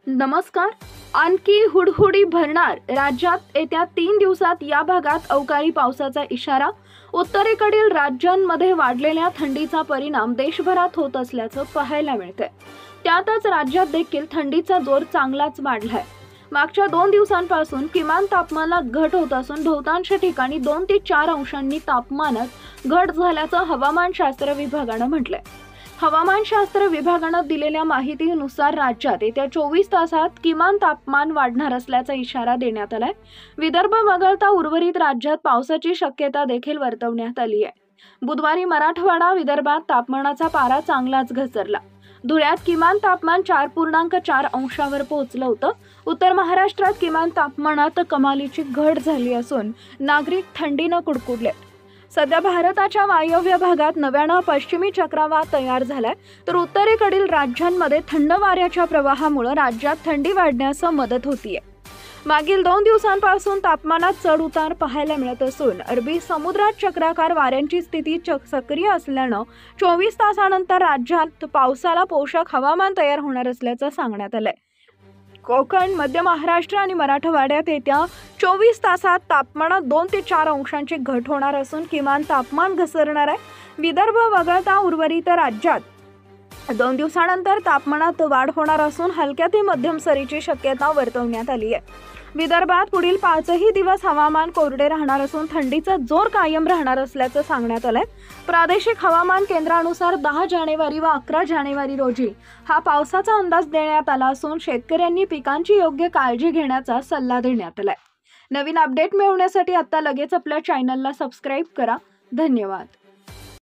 नमस्कार. आणखी हुडहुडी भरणार. राज्यात येत्या 3 दिवसात या भागात अवकाळी पावसाचा इशारा. उत्तरेकडील राज्यांमध्ये वाढलेल्या थंडीचा परिणाम देशभरात होत असल्याचं पाहायला मिळतंय. त्यातच राज्यात देखील थंडीचा जोर चांगलाच वाढलाय. मागच्या 2 दिवसांपासून किमान तापमानात घट होत असून बहुतांश ठिकाणी 2 ते 4 अंशांनी तापमानात घट झाल्याचं हवामानशास्त्र विभागानं म्हटलंय. हवामानशास्त्र विभागानं दिलेल्या माहितीनुसार राज्यात येत्या 24 तासात किमान तापमान वाढणार असल्याचा इशारा देण्यात आलाय. विदर्भ वगळता उर्वरित राज्यात पावसाची शक्यता देखील वर्तवण्यात आली आहे. बुधवारी मराठवाडा विदर्भात तापमानाचा पारा चांगलाच घसरला. धुळ्यात किमान तापमान 4.4 अंशावर पोहोचलं होतं. उत्तर महाराष्ट्रात किमान तापमानात कमालीची घट झाली असून नागरिक थंडीनं कुडकुडले. सध्या भारताच्या वायव्य भागात नव्यानं पश्चिमी चक्रवात तयार झालाय, तर उत्तरेकडील राज्यांमध्ये थंड वाऱ्याच्या प्रवाहामुळे राज्यात थंडी वाढण्यास मदत होतीये. मागील 2 दिवसांपासून तापमानात चढ उतार पाहायला मिळत असून अरबी समुद्रात चक्राकार वाऱ्यांची स्थिती सक्रिय असल्यानं 24 तासानंतर राज्यात पावसाला पोषक हवामान तयार होणार असल्याचं सांगण्यात आलंय. कोकण, मध्य महाराष्ट्र आणि मराठवाड्यात येत्या 24 तासात तापमानात 2 ते 4 अंशांची घट होणार असून किमान तापमान घसरणार आहे. विदर्भ वगळता उर्वरित राज्यात 2 दिवसानंतर तापमानात वाढ होणार असून हलक्या ते मध्यम सरीची शक्यता वर्तवण्यात आली आहे. विदर्भात पुढील 5ही दिवस हवामान कोरडे राहणार असून थंडीचा जोर कायम राहणार असल्याचं सांगण्यात आलंय. प्रादेशिक हवामान केंद्रानुसार 10 जानेवारी व 11 जानेवारी रोजी हा पावसाचा अंदाज देण्यात आला असून शेतकऱ्यांनी पिकांची योग्य काळजी घेण्याचा सल्ला देण्यात आलाय. नवीन अपडेट मिळवण्यासाठी आता लगेच आपल्या चॅनलला सबस्क्राईब करा. धन्यवाद.